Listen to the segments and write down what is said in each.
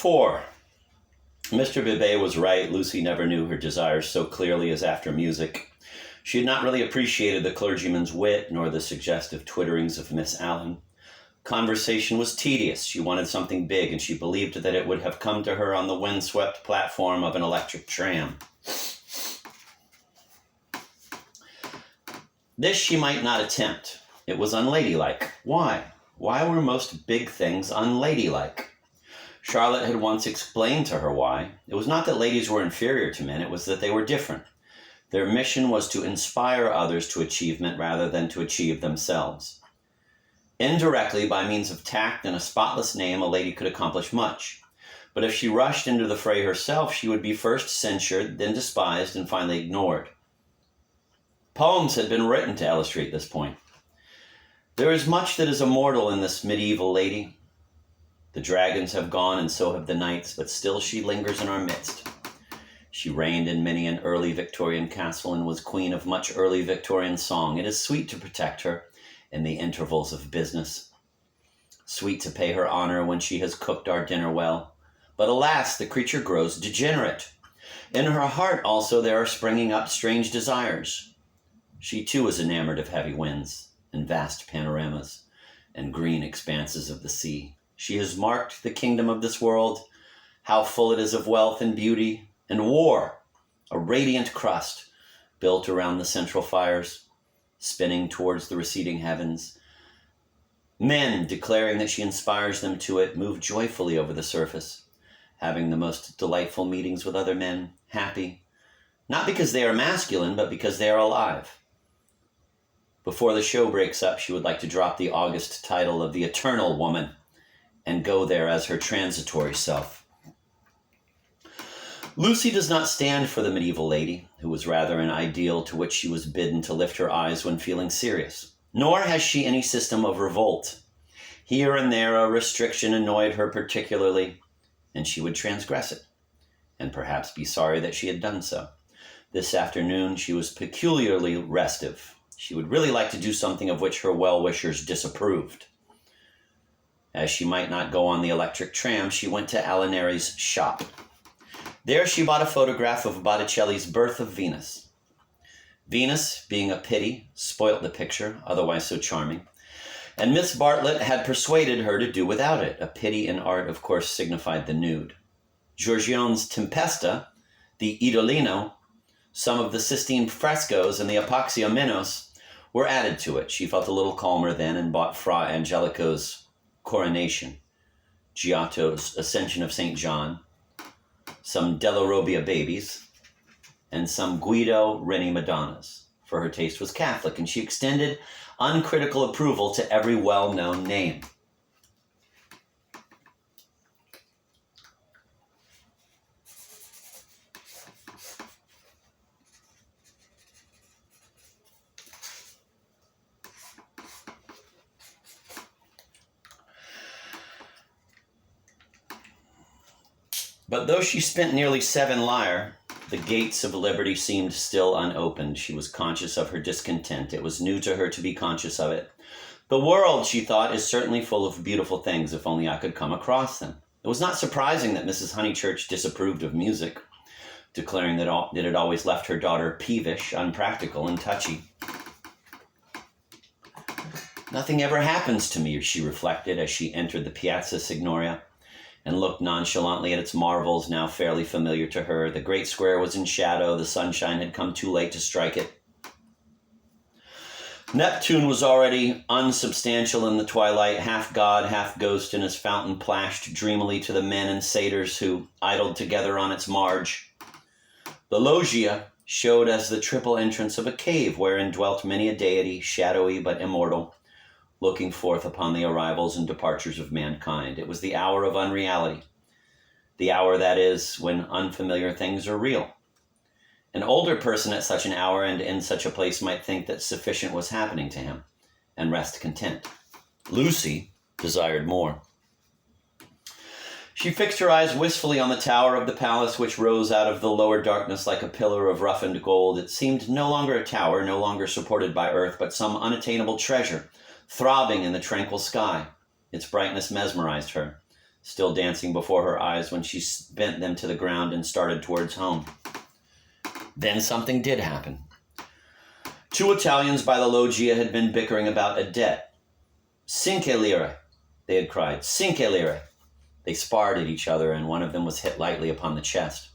4. Mr. Bibet was right. Lucy never knew her desires so clearly as after music. She had not really appreciated the clergyman's wit, nor the suggestive twitterings of Miss Allen. Conversation was tedious. She wanted something big, and she believed that it would have come to her on the windswept platform of an electric tram. This she might not attempt. It was unladylike. Why? Why were most big things unladylike? Charlotte had once explained to her why. It was not that ladies were inferior to men, it was that they were different. Their mission was to inspire others to achievement rather than to achieve themselves. Indirectly, by means of tact and a spotless name, a lady could accomplish much. But if she rushed into the fray herself, she would be first censured, then despised, and finally ignored. Poems had been written to illustrate this point. There is much that is immortal in this medieval lady. The dragons have gone, and so have the knights, but still she lingers in our midst. She reigned in many an early Victorian castle and was queen of much early Victorian song. It is sweet to protect her in the intervals of business. Sweet to pay her honor when she has cooked our dinner well. But alas, the creature grows degenerate. In her heart also there are springing up strange desires. She too is enamored of heavy winds and vast panoramas and green expanses of the sea. She has marked the kingdom of this world, how full it is of wealth and beauty and war, a radiant crust built around the central fires, spinning towards the receding heavens. Men, declaring that she inspires them to it, move joyfully over the surface, having the most delightful meetings with other men, happy, not because they are masculine, but because they are alive. Before the show breaks up, she would like to drop the august title of the Eternal Woman and go there as her transitory self. Lucy does not stand for the medieval lady, who was rather an ideal to which she was bidden to lift her eyes when feeling serious. Nor has she any system of revolt. Here and there a restriction annoyed her particularly, and she would transgress it, and perhaps be sorry that she had done so. This afternoon she was peculiarly restive. She would really like to do something of which her well-wishers disapproved. As she might not go on the electric tram, she went to Alinari's shop. There she bought a photograph of Botticelli's Birth of Venus. Venus, being a pity, spoilt the picture, otherwise so charming, and Miss Bartlett had persuaded her to do without it. A pity in art, of course, signified the nude. Giorgione's Tempesta, the Idolino, some of the Sistine frescoes, and the Apoxiomenos were added to it. She felt a little calmer then and bought Fra Angelico's Coronation, Giotto's Ascension of St. John, some Della Robbia babies, and some Guido Reni Madonnas, for her taste was Catholic, and she extended uncritical approval to every well-known name. But though she spent nearly 7 lire, the gates of liberty seemed still unopened. She was conscious of her discontent. It was new to her to be conscious of it. The world, she thought, is certainly full of beautiful things, if only I could come across them. It was not surprising that Mrs. Honeychurch disapproved of music, declaring that it always left her daughter peevish, unpractical, and touchy. Nothing ever happens to me, she reflected as she entered the Piazza Signoria and looked nonchalantly at its marvels, now fairly familiar to her. The great square was in shadow. The sunshine had come too late to strike it. Neptune was already unsubstantial in the twilight, half god, half ghost, and his fountain plashed dreamily to the men and satyrs who idled together on its marge. The loggia showed as the triple entrance of a cave wherein dwelt many a deity, shadowy but immortal, looking forth upon the arrivals and departures of mankind. It was the hour of unreality, the hour, that is, when unfamiliar things are real. An older person at such an hour and in such a place might think that sufficient was happening to him and rest content. Lucy desired more. She fixed her eyes wistfully on the tower of the palace, which rose out of the lower darkness like a pillar of roughened gold. It seemed no longer a tower, no longer supported by earth, but some unattainable treasure, throbbing in the tranquil sky. Its brightness mesmerized her. still dancing before her eyes when she bent them to the ground and started towards home. Then something did happen. Two Italians by the loggia had been bickering about a debt. "Cinque lire," they had cried. "Cinque lire." They sparred at each other, and one of them was hit lightly upon the chest.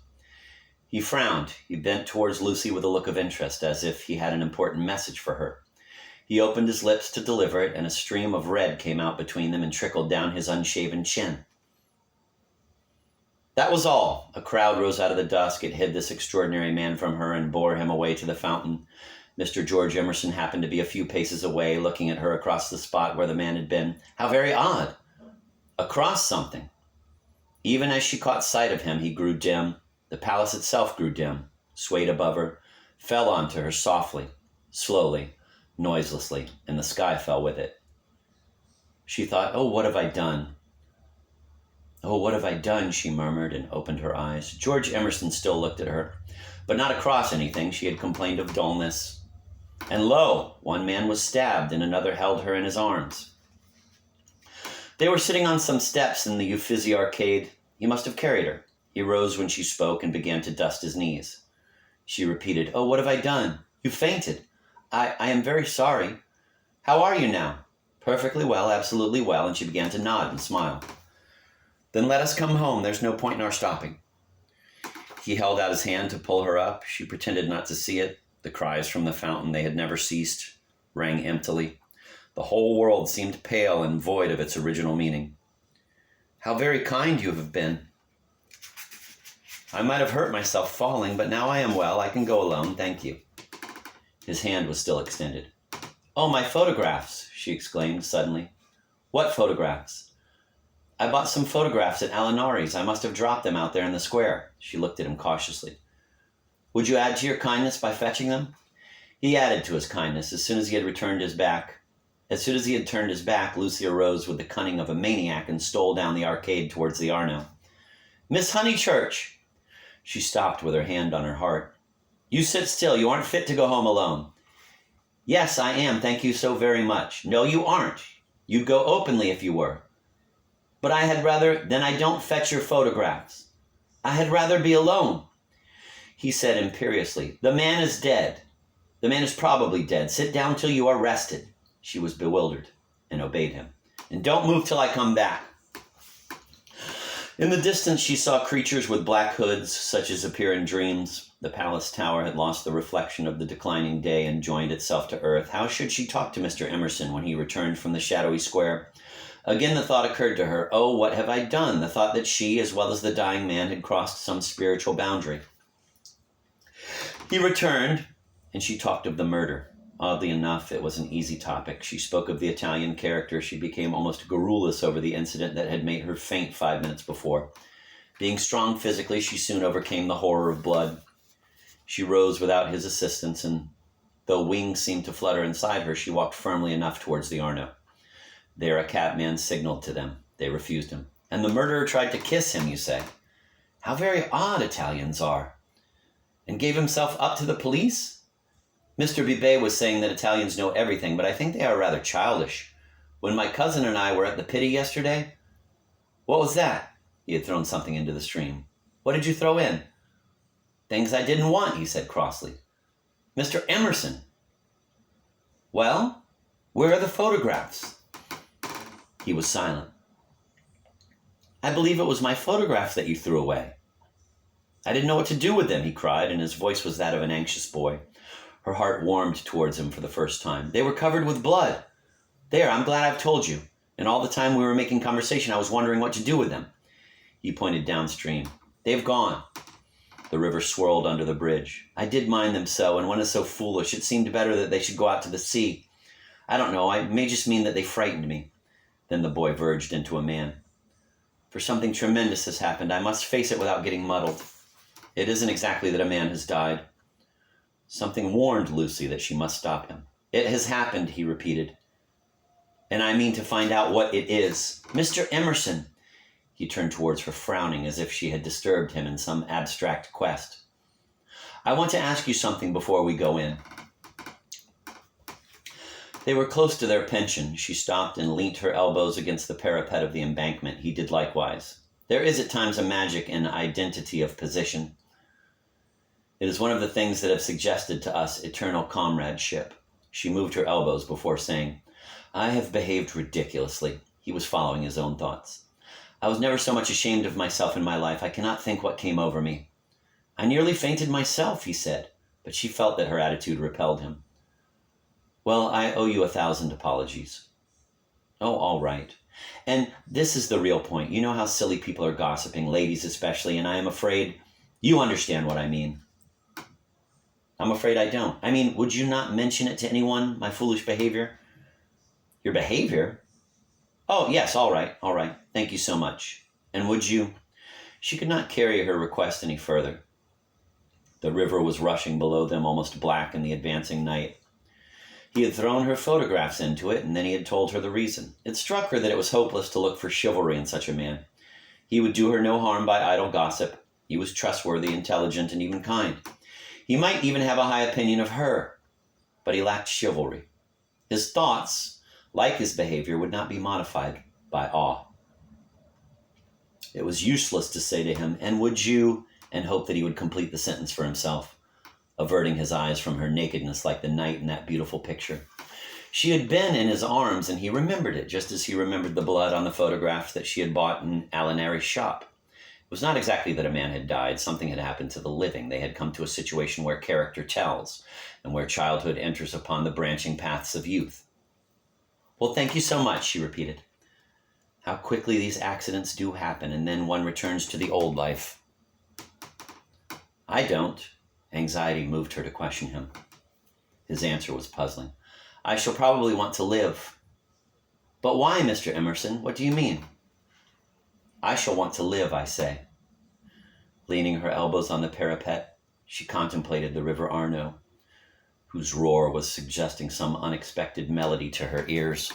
He frowned. He bent towards Lucy with a look of interest, as if he had an important message for her. He opened his lips to deliver it, and a stream of red came out between them and trickled down his unshaven chin. That was all. A crowd rose out of the dusk. It hid this extraordinary man from her and bore him away to the fountain. Mr. George Emerson happened to be a few paces away, looking at her across the spot where the man had been. How very odd! Across something. Even as she caught sight of him, he grew dim. The palace itself grew dim, swayed above her, fell onto her softly, slowly, noiselessly, and the sky fell with it. She thought, "Oh, what have I done? Oh, what have I done?" she murmured and opened her eyes. George Emerson still looked at her, but not across anything. She had complained of dullness. And lo, one man was stabbed and another held her in his arms. They were sitting on some steps in the Uffizi arcade. He must have carried her. He rose when she spoke and began to dust his knees. She repeated, "Oh, what have I done? You fainted. I am very sorry. How are you now?" "Perfectly well, absolutely well," and she began to nod and smile. "Then let us come home. There's no point in our stopping." He held out his hand to pull her up. She pretended not to see it. The cries from the fountain, they had never ceased, rang emptily. The whole world seemed pale and void of its original meaning. "How very kind you have been." "I might have hurt myself falling, but now I am well. I can go alone, thank you." His hand was still extended. "Oh, my photographs," she exclaimed suddenly. "What photographs?" "I bought some photographs at Alinari's. I must have dropped them out there in the square." She looked at him cautiously. "Would you add to your kindness by fetching them?" He added to his kindness. As soon as he had turned his back, Lucy arose with the cunning of a maniac and stole down the arcade towards the Arno. "Miss Honeychurch!" She stopped with her hand on her heart. "You sit still. You aren't fit to go home alone." "Yes, I am. Thank you so very much." "No, you aren't. You'd go openly if you were." "But I had rather..." "Then I don't fetch your photographs." "I had rather be alone." He said imperiously, "The man is dead. The man is probably dead. Sit down till you are rested." She was bewildered and obeyed him. "And don't move till I come back." In the distance, she saw creatures with black hoods, such as appear in dreams. The palace tower had lost the reflection of the declining day and joined itself to earth. How should she talk to Mr. Emerson when he returned from the shadowy square? Again the thought occurred to her, "Oh, what have I done?" The thought that she, as well as the dying man, had crossed some spiritual boundary. He returned, and she talked of the murder. Oddly enough, it was an easy topic. She spoke of the Italian character. She became almost garrulous over the incident that had made her faint 5 minutes before. Being strong physically, she soon overcame the horror of blood. She rose without his assistance, and though wings seemed to flutter inside her, she walked firmly enough towards the Arno. There a cabman signaled to them. They refused him. "And the murderer tried to kiss him, you say? How very odd Italians are. And gave himself up to the police?" Mr. Bibet was saying that Italians know everything, but I think they are rather childish. When my cousin and I were at the Pitti yesterday..." "What was that?" He had thrown something into the stream. "What did you throw in?" "Things I didn't want," he said crossly. "Mr. Emerson!" "Well, where are the photographs?" He was silent. "I believe it was my photographs that you threw away." "I didn't know what to do with them," he cried, and his voice was that of an anxious boy. Her heart warmed towards him for the first time. "They were covered with blood. There, I'm glad I've told you. And all the time we were making conversation, I was wondering what to do with them." He pointed downstream. "They've gone." The river swirled under the bridge. "I did mind them so, and one is so foolish. It seemed better that they should go out to the sea. I don't know, I may just mean that they frightened me." Then the boy verged into a man. "For something tremendous has happened. I must face it without getting muddled. It isn't exactly that a man has died." Something warned Lucy that she must stop him. "It has happened," he repeated. "And I mean to find out what it is. Mr. Emerson!" He turned towards her, frowning as if she had disturbed him in some abstract quest. "I want to ask you something before we go in." They were close to their pension. She stopped and leant her elbows against the parapet of the embankment. He did likewise. There is at times a magic in identity of position. It is one of the things that have suggested to us eternal comradeship. She moved her elbows before saying, I have behaved ridiculously. He was following his own thoughts. I was never so much ashamed of myself in my life. I cannot think what came over me. I nearly fainted myself, he said, but she felt that her attitude repelled him. Well, I owe you 1,000 apologies. Oh, all right. And this is the real point. You know how silly people are gossiping, ladies especially, and I am afraid you understand what I mean. I'm afraid I don't. I mean, would you not mention it to anyone, my foolish behavior? Your behavior? Oh, yes, all right. Thank you so much. And would you? She could not carry her request any further. The river was rushing below them, almost black in the advancing night. He had thrown her photographs into it, and then he had told her the reason. It struck her that it was hopeless to look for chivalry in such a man. He would do her no harm by idle gossip. He was trustworthy, intelligent, and even kind. He might even have a high opinion of her, but he lacked chivalry. His thoughts, like his behavior, would not be modified by awe. It was useless to say to him, and would you, and hope that he would complete the sentence for himself, averting his eyes from her nakedness like the night in that beautiful picture. She had been in his arms, and he remembered it, just as he remembered the blood on the photographs that she had bought in Alinari's shop. It was not exactly that a man had died. Something had happened to the living. They had come to a situation where character tells, and where childhood enters upon the branching paths of youth. Well, thank you so much, she repeated. How quickly these accidents do happen, and then one returns to the old life. I don't. Anxiety moved her to question him. His answer was puzzling. I shall probably want to live. But why, Mr. Emerson? What do you mean? I shall want to live, I say. Leaning her elbows on the parapet, she contemplated the river Arno, whose roar was suggesting some unexpected melody to her ears.